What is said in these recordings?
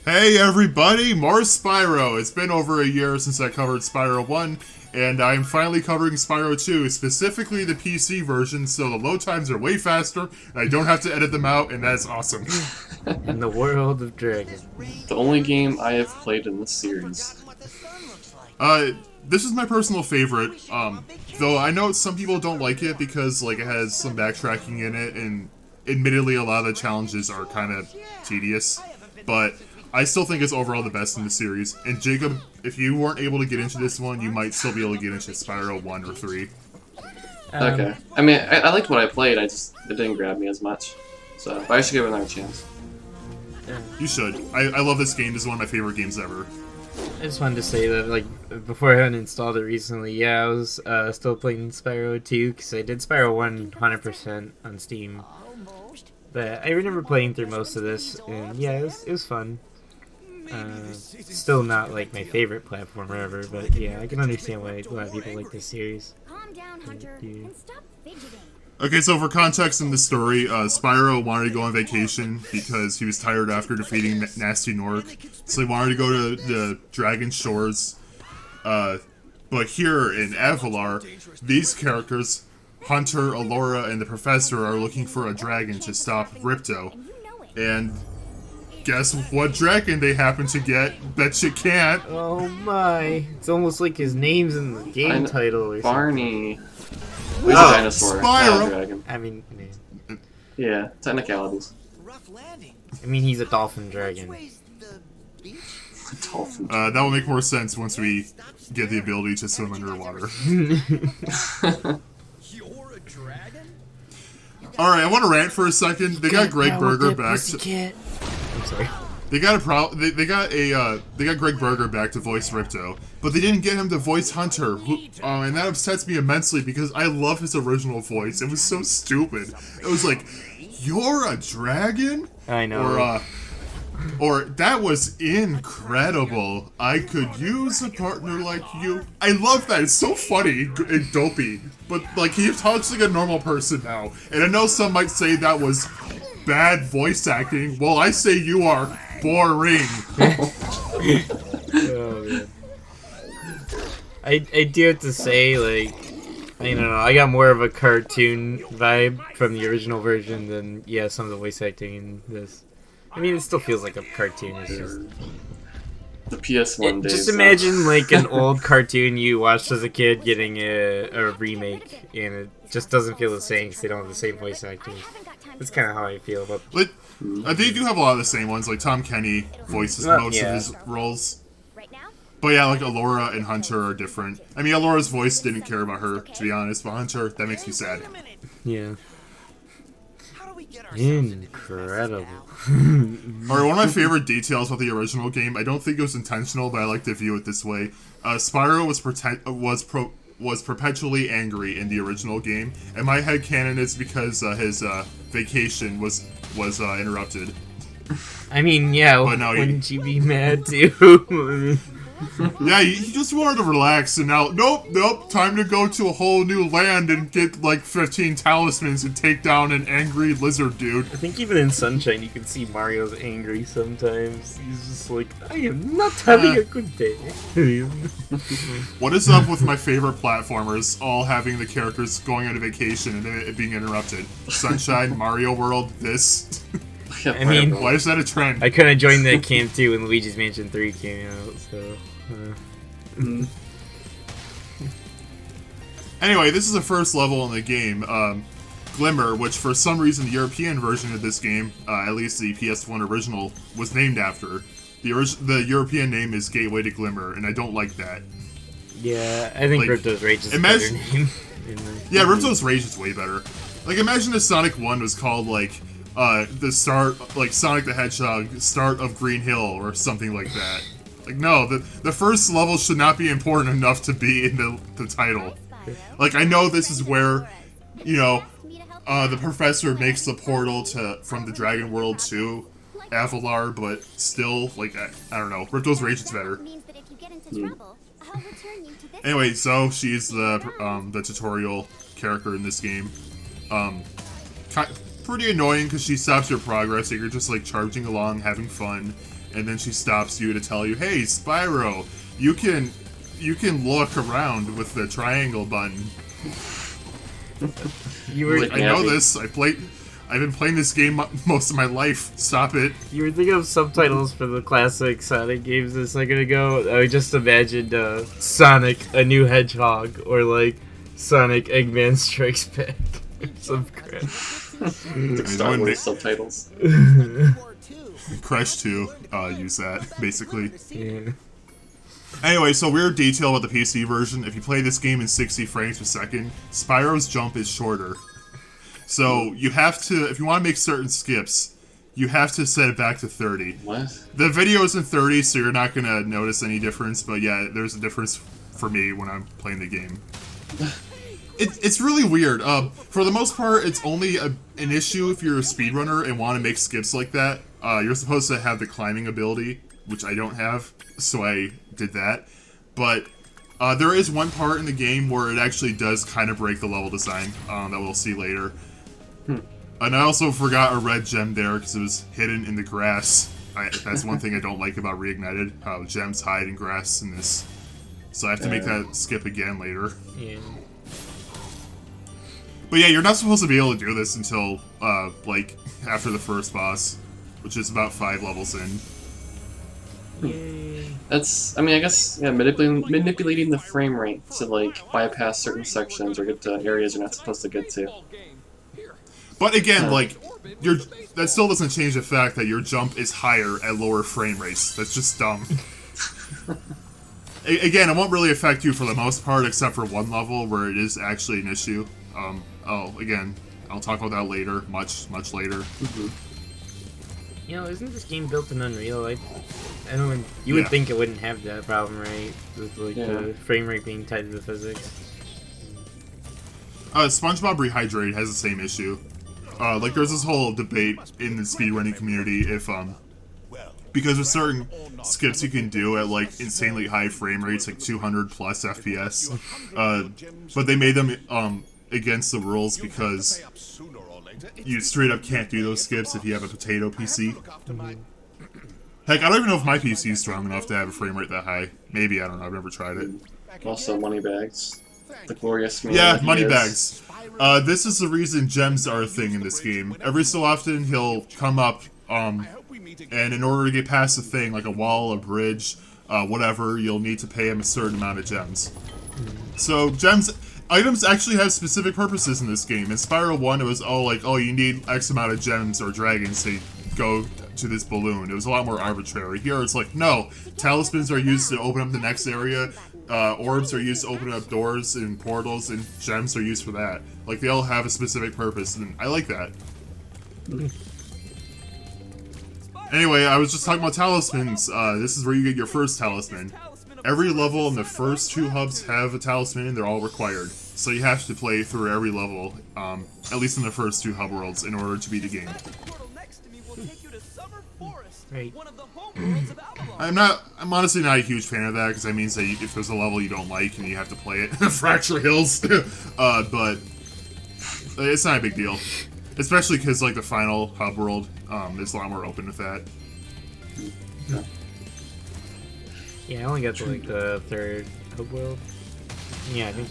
Hey everybody, more Spyro! It's been over a year since I covered Spyro 1, and I'm finally covering Spyro 2, specifically the PC version, so the load times are way faster, and I don't have to edit them out, and that's awesome. In the world of Dragon. The only game I have played in this series. This is my personal favorite, though I know some people don't like it because, like, it has some backtracking in it, and admittedly a lot of the challenges are kind of tedious, but I still think it's overall the best in the series. And Jacob, if you weren't able to get into this one, you might still be able to get into Spyro 1 or 3. Okay. I mean, I liked what I played, it didn't grab me as much. So, but I should give it another chance. You should. I love this game. This is one of my favorite games ever. I just wanted to say that, like, before I hadn't installed it recently, yeah, I was still playing Spyro 2, because I did Spyro 1 100% on Steam. But I remember playing through most of this, and yeah, it was fun. Still not, like, my favorite platformer ever, but yeah, I can understand why a lot of people like this series. Calm down, Hunter, and stop fidgeting. Okay, so for context in the story, Spyro wanted to go on vacation because he was tired after defeating Nasty Nork, so he wanted to go to the Dragon Shores. But here in Avalar, these characters, Hunter, Alora, and the Professor, are looking for a dragon to stop Ripto. And guess what dragon they happen to get? Bet you can't. Oh my, it's almost like his name's in the game title or Barney. something. He's a dinosaur, not a Spyro. dragon. I mean, Yeah, technicalities. I mean, he's a dolphin dragon. Dolphin. That will make more sense once we get the ability to swim underwater. Alright, I want to rant for a second. They got Greg Berger back to... I'm sorry. They got Greg Berger back to voice Ripto, but they didn't get him to voice Hunter, and that upsets me immensely because I love his original voice. It was so stupid. It was like, "You're a dragon?" I know. Or that was incredible. I could use a partner like you. I love that. It's so funny and dopey. But like he talks like a normal person now, and I know some might say that was bad voice acting. Well, I say you are boring. Oh, man. I do have to say, like, I don't know, I got more of a cartoon vibe from the original version than, yeah, some of the voice acting in this. I mean, it still feels like a cartoon. It's just... The PS1 days. Just imagine, like, an old cartoon you watched as a kid getting a remake, and it just doesn't feel the same because they don't have the same voice acting. That's kind of how I feel about. But they do have a lot of the same ones. Like Tom Kenny voices most of his roles. But yeah, like Alora and Hunter are different. I mean, Alora's voice didn't care about her, to be honest. But Hunter, that makes me sad. Yeah. Incredible. Alright, one of my favorite details about the original game, I don't think it was intentional, but I like to view it this way. Spyro was perpetually angry in the original game, and my headcanon is because his vacation was interrupted. I mean, yeah, but no, wouldn't you be mad too? Yeah, he just wanted to relax, and now, nope, time to go to a whole new land and get, like, 15 talismans and take down an angry lizard dude. I think even in Sunshine you can see Mario's angry sometimes. He's just like, I am not having a good day. What is up with my favorite platformers all having the characters going on a vacation and it being interrupted? Sunshine, Mario World, this... I mean, why is that a trend? I kind of joined that camp too when Luigi's Mansion 3 came out, so... Anyway, this is the first level in the game, Glimmer, which for some reason the European version of this game, at least the PS1 original, was named after. The European name is Gateway to Glimmer, and I don't like that. Yeah, I think like, Ripto's Rage is a better name. Yeah, Ripto's Rage is way better. Like, imagine if Sonic 1 was called, like, the start, like, Sonic the Hedgehog, start of Green Hill, or something like that. Like, no, the first level should not be important enough to be in the title. Like, I know this is where, you know, the Professor makes the portal from the Dragon World to Avalar, but still, like, I don't know. Ripto's Rage is better. Anyway, so she's the tutorial character in this game. Pretty annoying because she stops your progress, and you're just, like, charging along, having fun. and then she stops you to tell you, "Hey, Spyro, you can look around with the triangle button." I know this. I've been playing this game most of my life. Stop it. You were thinking of subtitles for the classic Sonic games a second ago. I just imagined Sonic, a new hedgehog, or like Sonic Eggman Strikes Back. Some crap. Star Wars subtitles. Crash 2, use that, basically. Yeah. Anyway, so weird detail about the PC version. If you play this game in 60 frames per second, Spyro's jump is shorter. So you have to, if you want to make certain skips, you have to set it back to 30. What? The video is in 30, so you're not going to notice any difference, but yeah, there's a difference for me when I'm playing the game. It's really weird. For the most part, it's only an issue if you're a speedrunner and want to make skips like that. You're supposed to have the climbing ability, which I don't have, so I did that. But there is one part in the game where it actually does kind of break the level design that we'll see later. And I also forgot a red gem there because it was hidden in the grass. That's one thing I don't like about Reignited, how gems hide in grass in this. So I have to make that skip again later. Yeah. But yeah, you're not supposed to be able to do this until, like, after the first boss, which is about 5 levels in. Yay. That's, I mean, I guess, yeah, manipulating the frame rate to, like, bypass certain sections or get to areas you're not supposed to get to. But again, like, that still doesn't change the fact that your jump is higher at lower frame rates. That's just dumb. Again, it won't really affect you for the most part, except for one level where it is actually an issue. Again, I'll talk about that later, much later. You know, isn't this game built in Unreal? I don't. You would think it wouldn't have that problem, right? With like the frame rate being tied to the physics. SpongeBob Rehydrate has the same issue. Like, there's this whole debate in the speedrunning community if because there's certain skips you can do at like insanely high frame rates, like 200 plus FPS. But they made them against the rules because you straight up can't do those skips if you have a potato PC. Heck, I don't even know if my PC is strong enough to have a frame rate that high. Maybe, I don't know, I've never tried it. Also, Moneybags. The glorious man. Yeah, Moneybags. This is the reason gems are a thing in this game. Every so often, he'll come up, and in order to get past the thing, like a wall, a bridge, whatever, you'll need to pay him a certain amount of gems. So, items actually have specific purposes in this game. In Spyro 1, it was you need X amount of gems or dragons to go to this balloon. It was a lot more arbitrary. Here, it's like, no, talismans are used to open up the next area, orbs are used to open up doors and portals, and gems are used for that. Like, they all have a specific purpose, and I like that. Anyway, I was just talking about talismans. This is where you get your first talisman. Every level in the first 2 hubs have a talisman, and they're all required. So you have to play through every level, at least in the first 2 hub worlds, in order to beat the game. Right. I'm honestly not a huge fan of that, because that means that if there's a level you don't like and you have to play it, Fracture Hills, but it's not a big deal. Especially because, like, the final hub world is a lot more open with that. Yeah, I only got to, like, the 3rd hub world. Yeah, I think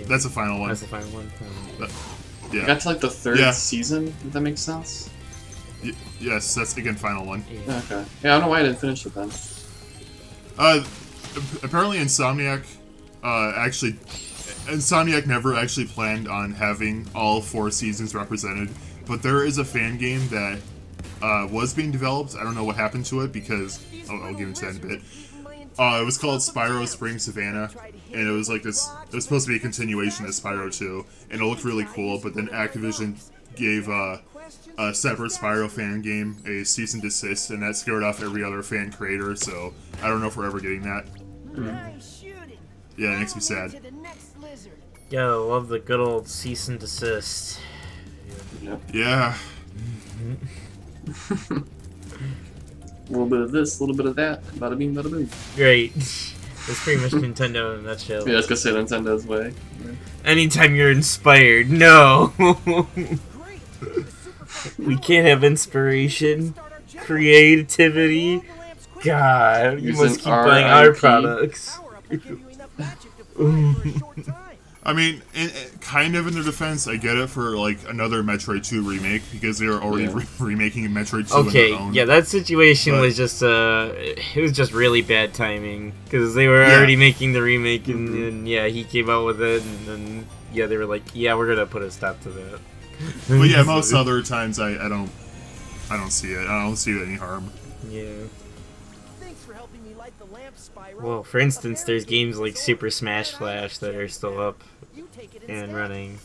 that's a final one. That's the final one. Yeah. I got to, like, the 3rd season, if that makes sense. Yes, that's, again, final one. Yeah. Okay. Yeah, I don't know why I didn't finish it then. Apparently Insomniac never actually planned on having all 4 seasons represented, but there is a fan game that was being developed. I don't know what happened to it because I'll get into that in a bit. It was called Spyro Spring Savannah, and it was like this. It was supposed to be a continuation of Spyro 2, and it looked really cool. But then Activision gave a separate Spyro fan game a cease and desist, and that scared off every other fan creator. So I don't know if we're ever getting that. Yeah, it makes me sad. Yo, love the good old cease and desist. Yeah. A little bit of this, a little bit of that. Bada bing, bada boom. Great. That's pretty much Nintendo in a nutshell. Yeah, I was gonna say Nintendo's way. Yeah. Anytime you're inspired, no! We can't have inspiration. Creativity. God, you Using must keep buying our RIP. products. I mean, kind of in their defense, I get it for like another Metroid 2 remake because they are already Yeah. remaking Metroid 2 on Okay, their own. yeah, that situation But- was just it was just really bad timing because they were Yeah. already making the remake, and yeah, he came out with it, and then yeah, they were like, yeah, we're gonna put a stop to that. But yeah, most other times I don't see it. I don't see any harm. Yeah. Thanks for helping me light the lamp, Spyro. Well, for instance, there's games like Super Smash Flash that are still up You take it and instead. running.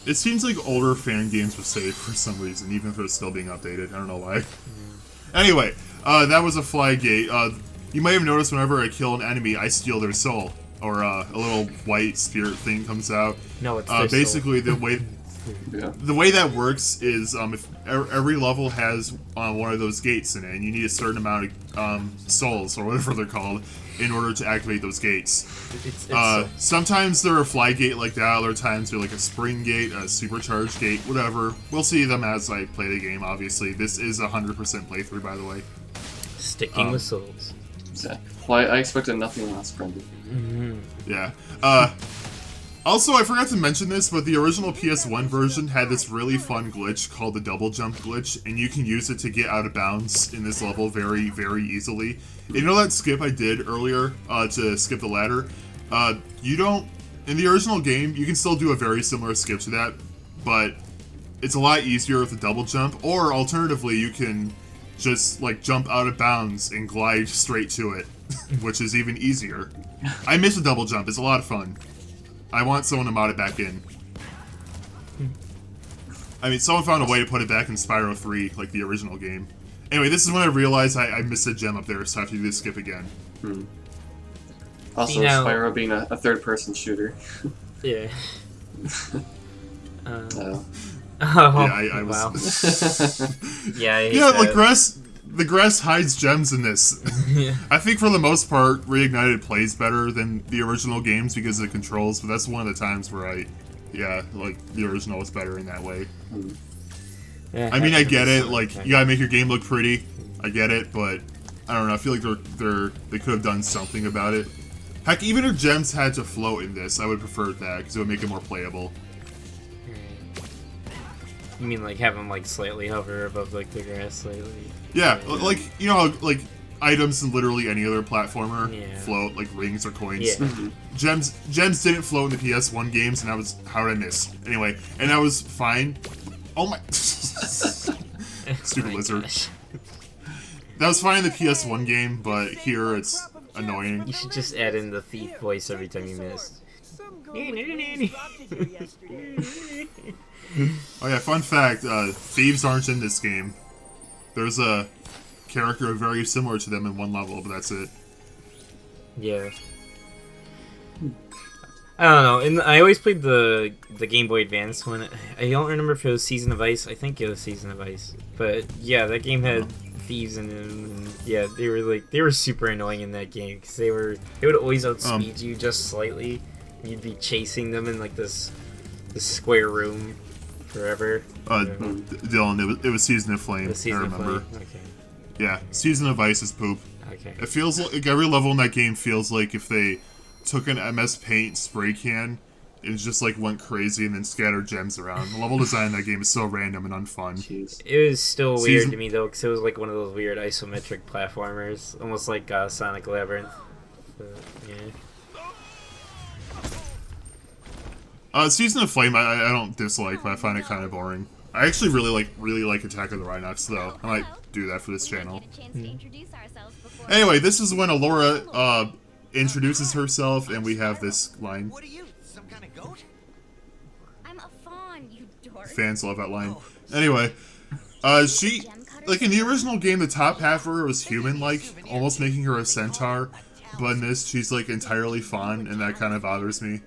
It seems like older fan games were safe for some reason, even if they're still being updated. I don't know why. Anyway, that was a fly gate. You may have noticed whenever I kill an enemy, I steal their soul, or a little white spirit thing comes out. No, it's their Basically, the way Yeah. the way that works is if every level has one of those gates in it, and you need a certain amount of souls or whatever they're called in order to activate those gates. It's Sometimes they're a fly gate like that, other times they're like a spring gate, a supercharged gate, whatever. We'll see them as I play the game, obviously. This is a 100% playthrough, by the way. sticking with souls. Exactly. Well, I expected nothing less, Brendan. Yeah. Also, I forgot to mention this, but the original PS1 version had this really fun glitch called the double jump glitch, and you can use it to get out of bounds in this level very, very easily. You know that skip I did earlier to skip the ladder? You don't... In the original game, you can still do a very similar skip to that, but it's a lot easier with the double jump, or alternatively, you can just, like, jump out of bounds and glide straight to it, which is even easier. I miss a double jump. It's a lot of fun. I want someone to mod it back in. I mean, someone found a way to put it back in Spyro 3, like the original game. Anyway, this is when I realized I missed a gem up there, so I have to do this skip again. Also, See, now- Spyro being a third-person shooter. Yeah. Oh. Oh, Yeah, I was... wow. Yeah, I hate Yeah, that. the grass hides gems in this. Yeah. I think for the most part, Reignited plays better than the original games because of the controls, but that's one of the times where the original was better in that way. Yeah, I mean, I get it, okay. like, you gotta make your game look pretty. I get it, but I don't know, I feel like they could have done something about it. Heck, even if gems had to float in this, I would prefer that, because it would make it more playable. You mean like have them like slightly hover above like the grass slightly? Yeah, like, you know how, like, items in literally any other platformer Yeah. float, like rings or coins. Yeah. Gems didn't float in the PS1 games, and how did I miss? Anyway, and I was fine. Oh my... Stupid Oh my lizard. gosh. That was fine in the PS1 game, but here it's annoying. You should just add in the thief voice every time you missed. Some golden ladies dropped it here yesterday. Oh yeah, fun fact, thieves aren't in this game. There's a character very similar to them in one level, but that's it. Yeah. I don't know. And I always played the Game Boy Advance one. I don't remember if it was Season of Ice. I think it was Season of Ice. But yeah, that game had thieves in it, and yeah, they were super annoying in that game because they would always outspeed you just slightly. You'd be chasing them in like this square room forever. Dylan, it was Season of Flame. The Season I of remember. Flame. Okay. Yeah, Season of Ice is poop. Okay. It feels like every level in that game feels like if they took an MS Paint spray can and just like went crazy and then scattered gems around. The level design in that game is so random and unfun. Jeez. It was still weird Season- to me though, because it was like one of those weird isometric platformers, almost like Sonic Labyrinth. But, yeah. Season of Flame I don't dislike, but I find it kind of boring. I actually really like Attack of the Rhinox though. I might do that for this channel. Anyway, this is when Alora introduces herself, and we have this line. What are you, some kind of goat? I'm a fawn, you dork. Fans love that line. Anyway, she, like in the original game, the top half of her was human-like, almost making her a centaur. But in this, she's like entirely fawn, and that kind of bothers me.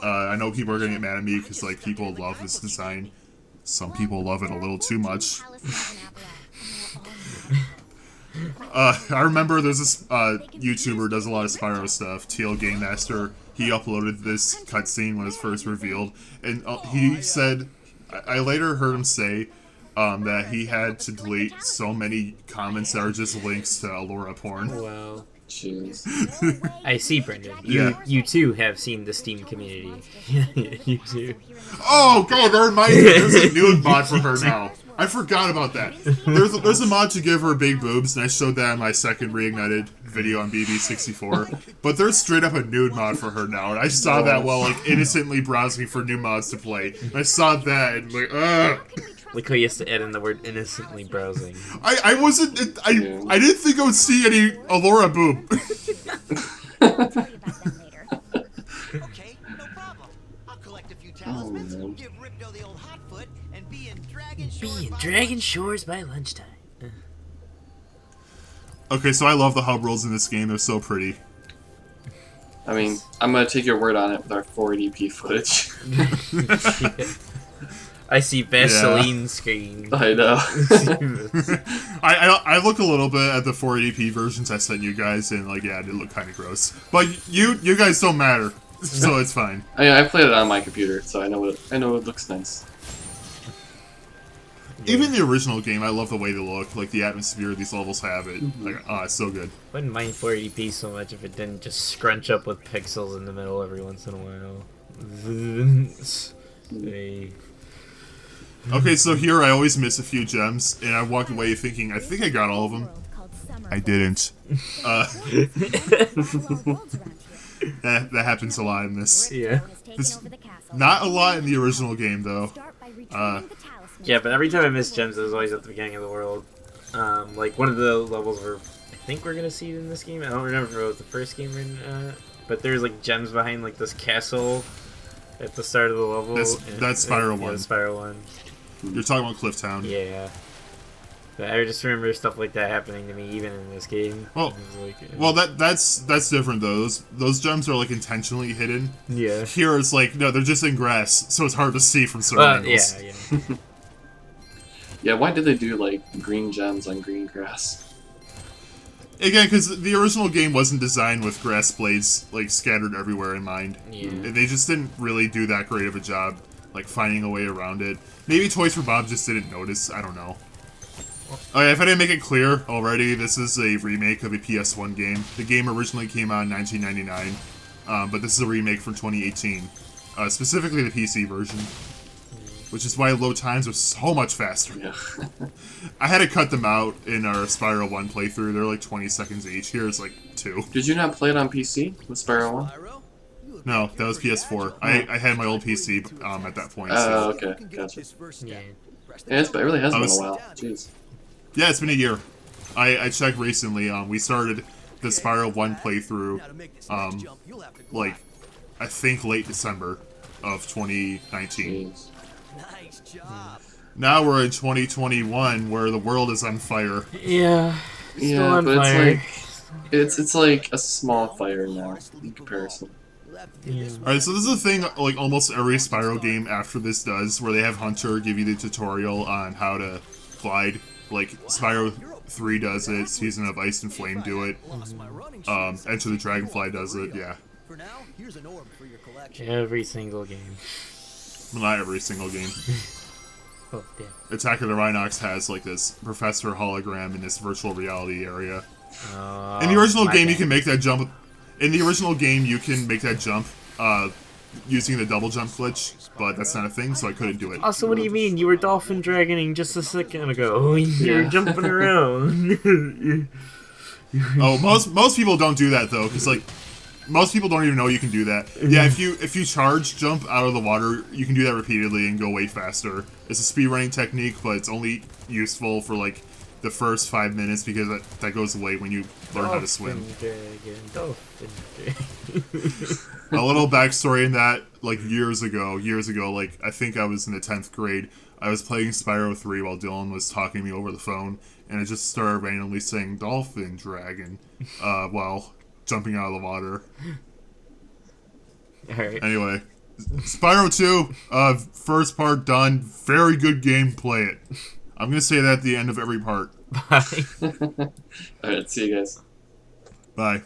I know people are gonna get mad at me because like people love this design. Some people love it a little too much. I remember there's this YouTuber does a lot of Spyro stuff, TL Game Master. He uploaded this cutscene when it was first revealed, and he said, I later heard him say that he had to delete so many comments that are just links to Allura porn. Wow. Jeez. I see, Brendan. Yeah. You too have seen the Steam community. You too. Oh god, that reminds me. There's a nude mod for her now. I forgot about that. There's a mod to give her big boobs, and I showed that in my second Reignited video on BB64. But there's straight up a nude mod for her now, and I saw that while like innocently browsing for new mods to play. And I saw that and like, ugh. Look how he has to add in the word innocently browsing. I wasn't. I didn't think I would see any Allura boob. Okay, no problem. I'll collect a few talismans, give Ripto the old hot foot, and be in Dragon Shores by lunchtime. Okay, so I love the hub rolls in this game. They're so pretty. I mean, I'm gonna take your word on it with our 480p footage. I see Vaseline screen. I know. I looked a little bit at the 480p versions I sent you guys, and like, yeah, it did look kind of gross. But you guys don't matter, so it's fine. I played it on my computer, so I know it looks nice. Even the original game, I love the way they look, like the atmosphere these levels have. It like, it's so good. Wouldn't mind 480p so much if it didn't just scrunch up with pixels in the middle every once in a while. Hey. Okay, so here I always miss a few gems, and I walked away thinking, I think I got all of them. I didn't. That happens a lot in this. Yeah. Not a lot in the original game, though. Yeah, but every time I miss gems, it was always at the beginning of the world. Like, one of the levels I think we're gonna see in this game. I don't remember if it was the first game or but there's, like, gems behind, like, this castle at the start of the level. That's Spyro 1. Yeah, Spyro 1. You're talking about Cliff Town. Yeah. But I just remember stuff like that happening to me even in this game. Well, that's different though. Those gems are like intentionally hidden. Yeah. Here it's like no, they're just in grass, so it's hard to see from certain angles. Yeah. Yeah, why did they do like green gems on green grass? Again, because the original game wasn't designed with grass blades like scattered everywhere in mind. Yeah. And they just didn't really do that great of a job, like finding a way around it. Maybe Toys for Bob just didn't notice. I don't know. Okay, if I didn't make it clear already, this is a remake of a PS1 game. The game originally came out in 1999, but this is a remake from 2018, specifically the PC version, which is why load times are so much faster. Yeah. I had to cut them out in our Spyro 1 playthrough. They're like 20 seconds each. Here it's like 2. Did you not play it on PC with Spyro 1? No, that was PS4. I had my old PC at that point. Oh, okay, gotcha. Yeah. Yeah, it really has been a while. Jeez. Yeah, it's been a year. I checked recently. We started the Spyro 1 playthrough, like, I think late December of 2019. Jeez. Nice job. Now we're in 2021, where the world is on fire. Yeah. Still Yeah, on but fire. it's like a small fire now in comparison. Yeah. Alright, so this is a thing like almost every Spyro game after this does, where they have Hunter give you the tutorial on how to glide. Like, Spyro 3 does it, Season of Ice and Flame do it, Enter the Dragonfly does it, yeah. For now, here's an orb for your collection. Every single game. Well, not every single game. Oh, yeah. Attack of the Rhinox has, like, this Professor hologram in this virtual reality area. In the original game, you can make that jump... In the original game, you can make that jump, using the double jump glitch, but that's not a thing, so I couldn't do it. Also, what do you mean? You were dolphin dragoning just a second ago. You're jumping around. Oh, most people don't do that, though, because, like, most people don't even know you can do that. Yeah, if you charge jump out of the water, you can do that repeatedly and go way faster. It's a speedrunning technique, but it's only useful for, like, the first 5 minutes, because that goes away when you learn how to swim. Dolphin dragon. A little backstory in that, like, years ago, like, I think I was in the 10th grade, I was playing Spyro 3 while Dylan was talking to me over the phone, and I just started randomly saying Dolphin Dragon, while jumping out of the water. Alright. Anyway, Spyro 2, first part done, very good game, play it. I'm gonna say that at the end of every part. Bye. Alright, see you guys. Bye.